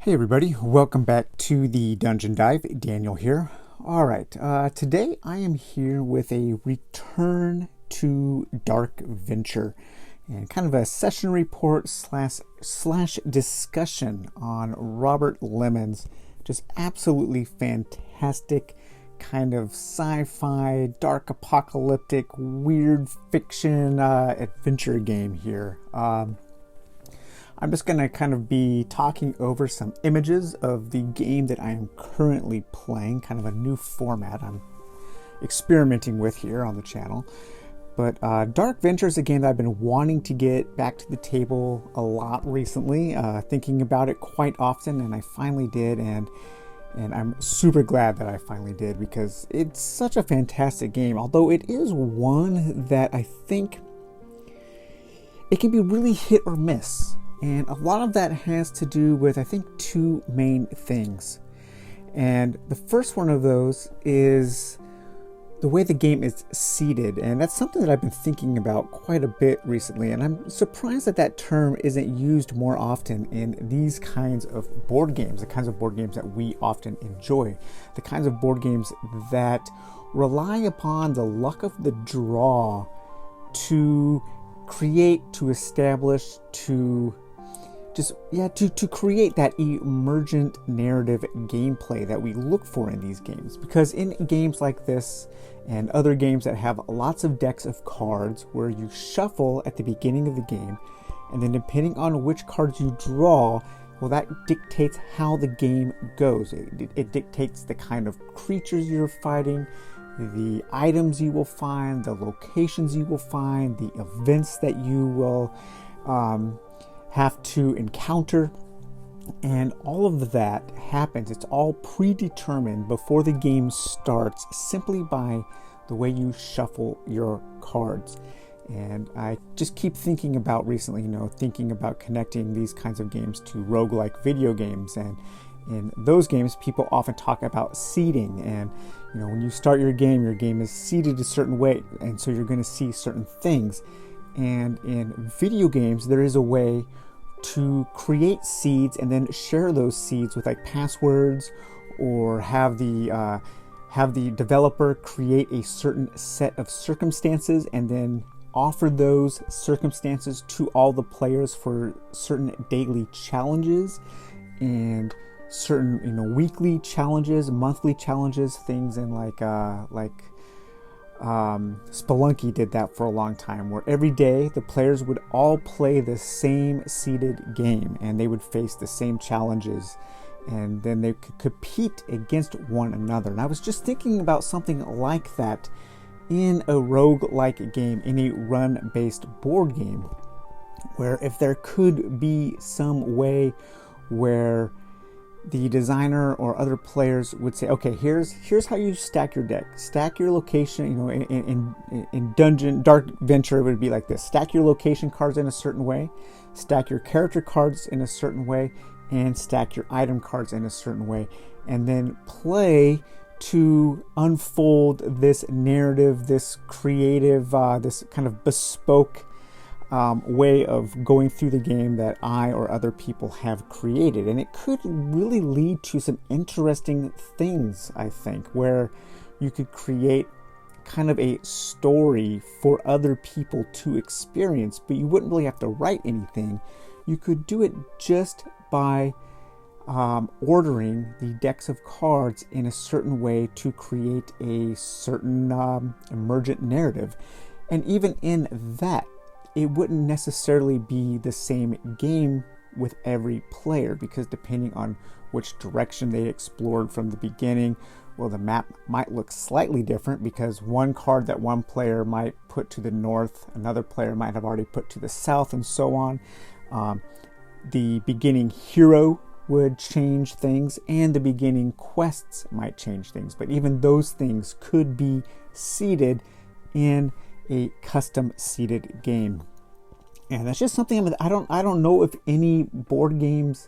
Hey everybody, welcome back to the Dungeon Dive. Daniel here. Alright, today I am here with a return to Dark Venture and kind of a session report slash discussion on Robert Lemon's just absolutely fantastic kind of sci-fi, dark apocalyptic, weird fiction adventure game here. I'm just going to kind of be talking over some images of the game that I am currently playing, kind of a new format I'm experimenting with here on the channel. But Dark Venture is a game that I've been wanting to get back to the table a lot recently, thinking about it quite often, and I finally did, and I'm super glad that I finally did because it's such a fantastic game, although it is one that I think it can be really hit or miss. And a lot of that has to do with, I think, two main things. And the first one of those is the way the game is seeded. And that's something that I've been thinking about quite a bit recently. And I'm surprised that that term isn't used more often in these kinds of board games, the kinds of board games that we often enjoy, the kinds of board games that rely upon the luck of the draw to create, to establish, to create that emergent narrative gameplay that we look for in these games. Because in games like this and other games that have lots of decks of cards where you shuffle at the beginning of the game, and then depending on which cards you draw, well, that dictates how the game goes. It dictates the kind of creatures you're fighting, the items you will find, the locations you will find, the events that you will have to encounter, and all of that happens. It's all predetermined before the game starts simply by the way you shuffle your cards. And I just keep thinking about recently, thinking about connecting these kinds of games to roguelike video games. And in those games, people often talk about seeding. And, when you start your game is seeded a certain way. And so you're going to see certain things. And in video games, there is a way to create seeds and then share those seeds with like passwords, or have the developer create a certain set of circumstances and then offer those circumstances to all the players for certain daily challenges and certain weekly challenges, monthly challenges, things in like Spelunky did that for a long time, where every day the players would all play the same seeded game and they would face the same challenges, and then they could compete against one another. And I was just thinking about something like that in a rogue-like game, in a run-based board game, where if there could be some way where the designer or other players would say, okay, here's how you stack your deck. Stack your location, in Dark Venture it would be like this. Stack your location cards in a certain way, stack your character cards in a certain way, and stack your item cards in a certain way. And then play to unfold this narrative, this creative, this kind of bespoke way of going through the game that I or other people have created. And it could really lead to some interesting things, I think, where you could create kind of a story for other people to experience, but you wouldn't really have to write anything. You could do it just by ordering the decks of cards in a certain way to create a certain emergent narrative. And even in that, it wouldn't necessarily be the same game with every player, because depending on which direction they explored from the beginning, well, the map might look slightly different, because one card that one player might put to the north, another player might have already put to the south, and so on. The beginning hero would change things, and the beginning quests might change things, but even those things could be seeded in a custom seeded game. And that's just something I don't know if any board games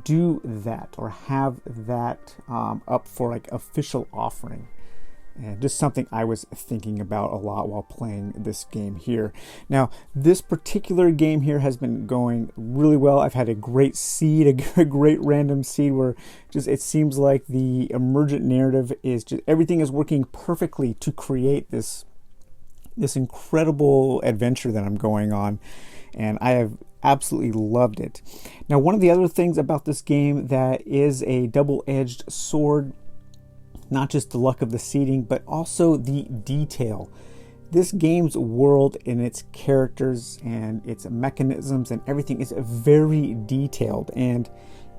do that or have that up for like official offering. And just something I was thinking about a lot while playing this game here. Now, this particular game here has been going really well. I've had a great seed, a great random seed where just it seems like the emergent narrative is just everything is working perfectly to create this incredible adventure that I'm going on. And I have absolutely loved it. Now, one of the other things about this game that is a double-edged sword, not just the luck of the seeding, but also the detail. This game's world and its characters and its mechanisms and everything is very detailed. And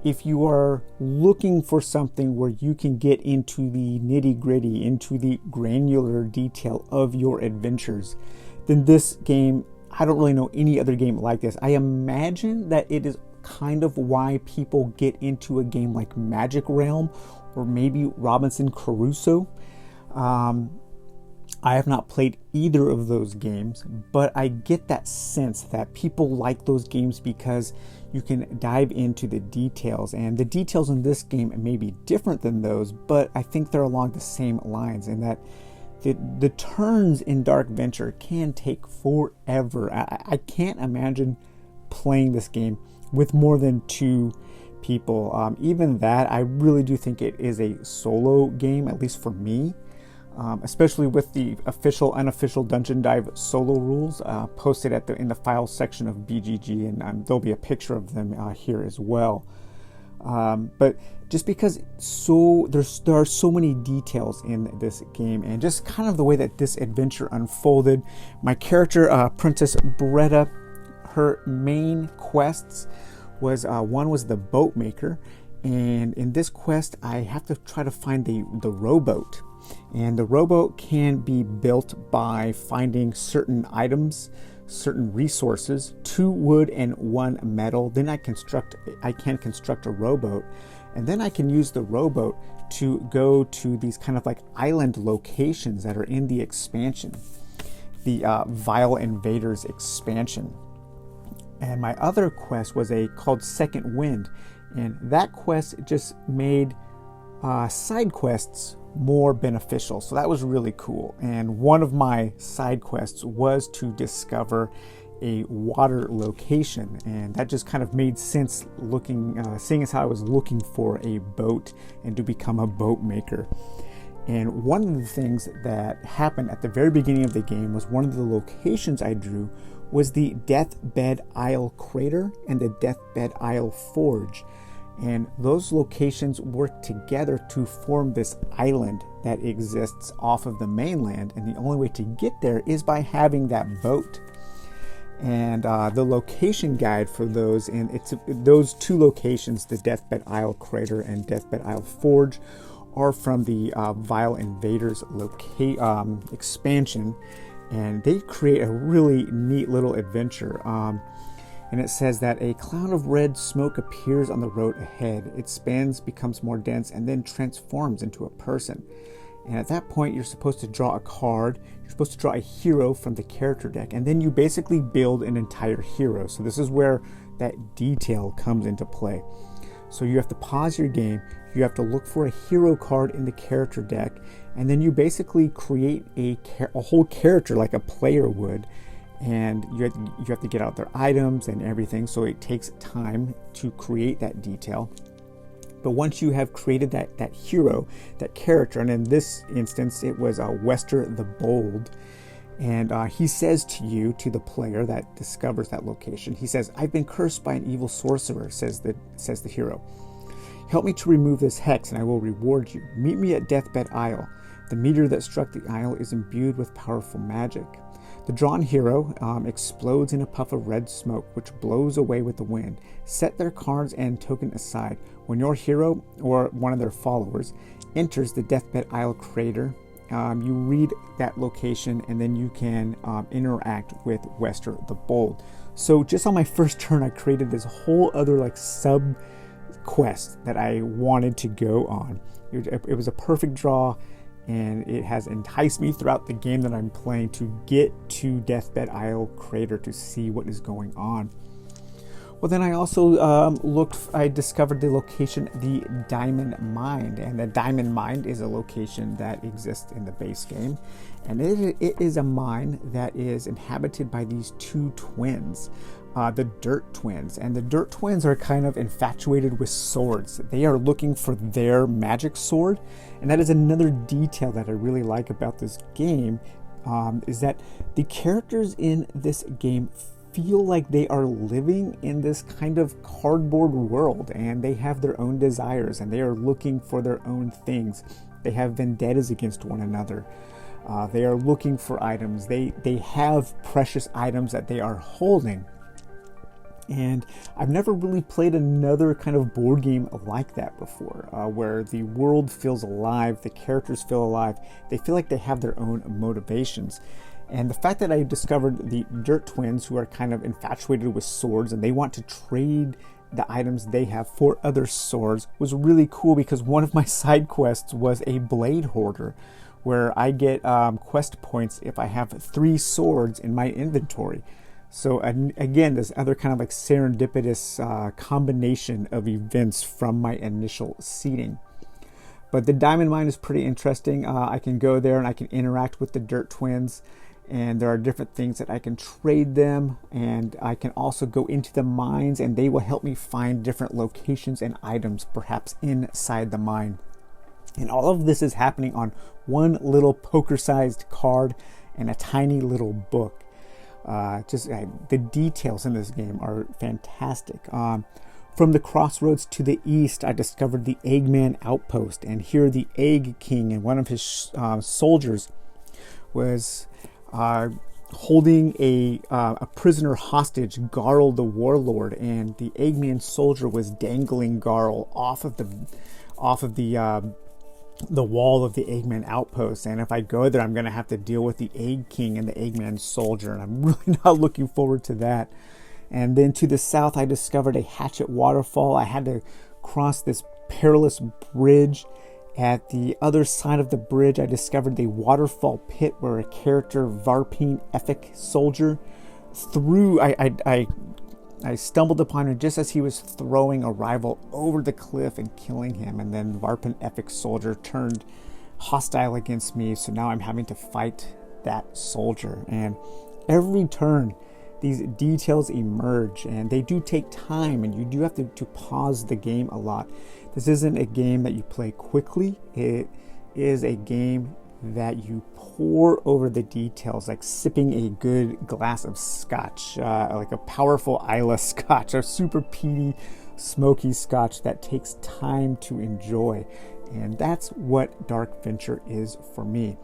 if you are looking for something where you can get into the nitty-gritty, into the granular detail of your adventures, then this game, I don't really know any other game like this. I imagine that it is kind of why people get into a game like Magic Realm or maybe Robinson Crusoe. I have not played either of those games, but I get that sense that people like those games because you can dive into the details. And the details in this game may be different than those, but I think they're along the same lines in that the turns in Dark Venture can take forever. I can't imagine playing this game with more than 2 people. Even that, I really do think it is a solo game, at least for me, especially with the official, unofficial Dungeon Dive solo rules posted in the files section of BGG, and there'll be a picture of them here as well. But just because there are so many details in this game, and just kind of the way that this adventure unfolded. My character, Princess Bretta, her main quests was one was the boat maker, and in this quest I have to try to find the rowboat. And the rowboat can be built by finding certain items, certain resources, 2 wood and 1 metal. Then I can construct a rowboat, and then I can use the rowboat to go to these kind of like island locations that are in the expansion, the Vile Invaders expansion. And my other quest was called Second Wind, and that quest just made side quests more beneficial. So that was really cool. And one of my side quests was to discover a water location, and that just kind of made sense seeing as how I was looking for a boat and to become a boat maker. And one of the things that happened at the very beginning of the game was one of the locations I drew was the Deathbed Isle Crater and the Deathbed Isle Forge. And those locations work together to form this island that exists off of the mainland. And the only way to get there is by having that boat. And the location guide for those, and those 2 locations, the Deathbed Isle Crater and Deathbed Isle Forge, are from the Vile Invaders expansion. And they create a really neat little adventure. And it says that a cloud of red smoke appears on the road ahead. It spins, becomes more dense, and then transforms into a person. And at that point, you're supposed to draw a card. You're supposed to draw a hero from the character deck. And then you basically build an entire hero. So this is where that detail comes into play. So you have to pause your game. You have to look for a hero card in the character deck. And then you basically create a whole character like a player would. And you have to get out their items and everything, so it takes time to create that detail. But once you have created that hero, that character, and in this instance it was Wester the Bold, and he says to the player that discovers that location, he says, "I've been cursed by an evil sorcerer," says the hero. "Help me to remove this hex and I will reward you. Meet me at Deathbed Isle. The meteor that struck the isle is imbued with powerful magic." The drawn hero explodes in a puff of red smoke, which blows away with the wind. Set their cards and token aside. When your hero, or one of their followers, enters the Deathbed Isle Crater, you read that location, and then you can interact with Wester the Bold. So just on my first turn, I created this whole other sub quest that I wanted to go on. It was a perfect draw, and it has enticed me throughout the game that I'm playing to get to Deathbed Isle Crater to see what is going on. Well, then I also I discovered the location, the Diamond Mine. And the Diamond Mine is a location that exists in the base game. And it is a mine that is inhabited by these two twins, the Dirt Twins. And the Dirt Twins are kind of infatuated with swords. They are looking for their magic sword. And that is another detail that I really like about this game, is that the characters in this game feel like they are living in this kind of cardboard world, and they have their own desires and they are looking for their own things. They have vendettas against one another. They are looking for items. They have precious items that they are holding. And I've never really played another kind of board game like that before, where the world feels alive, the characters feel alive, they feel like they have their own motivations. And the fact that I discovered the Dirt Twins, who are kind of infatuated with swords and they want to trade the items they have for other swords, was really cool, because one of my side quests was a blade hoarder, where I get quest points if I have 3 swords in my inventory. So again, this other kind of like serendipitous combination of events from my initial seeding. But the Diamond Mine is pretty interesting. I can go there and I can interact with the Dirt Twins, and there are different things that I can trade them, and I can also go into the mines and they will help me find different locations and items perhaps inside the mine. And all of this is happening on one little poker-sized card and a tiny little book. The details in this game are fantastic. From the crossroads to the east, I discovered the Eggman Outpost, and here the Egg King and one of his soldiers was holding a prisoner hostage, Garl the Warlord, and the Eggman soldier was dangling Garl off of the wall of the Eggman Outpost. And if I go there, I'm going to have to deal with the Egg King and the Eggman soldier, and I'm really not looking forward to that. And then to the south, I discovered a Hatchet Waterfall. I had to cross this perilous bridge. At the other side of the bridge, I discovered the waterfall pit where a character, Varpine Epic Soldier, I stumbled upon him just as he was throwing a rival over the cliff and killing him. And then Varpine Epic Soldier turned hostile against me, so now I'm having to fight that soldier. And every turn, these details emerge, and they do take time, and you do have to pause the game a lot. This isn't a game that you play quickly. It is a game that you pour over the details, like sipping a good glass of scotch, like a powerful Isla scotch, a super peaty, smoky scotch that takes time to enjoy. And that's what Dark Venture is for me.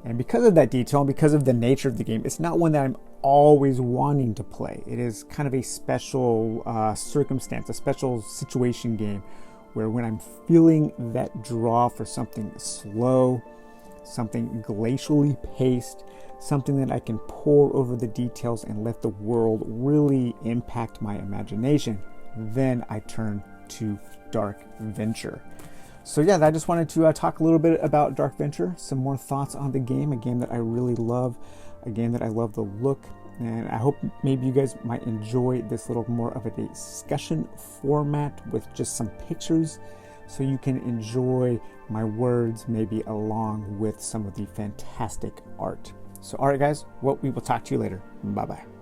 And because of that detail, and because of the nature of the game, it's not one that I'm always wanting to play. It is kind of a special circumstance, a special situation game, where when I'm feeling that draw for something slow, something glacially paced, something that I can pour over the details and let the world really impact my imagination, then I turn to Dark Venture. So yeah, I just wanted to talk a little bit about Dark Venture, some more thoughts on the game, a game that I really love, a game that I love the look, and I hope maybe you guys might enjoy this little more of a discussion format with just some pictures, so you can enjoy my words maybe along with some of the fantastic art. So all right guys, well, we will talk to you later. Bye bye.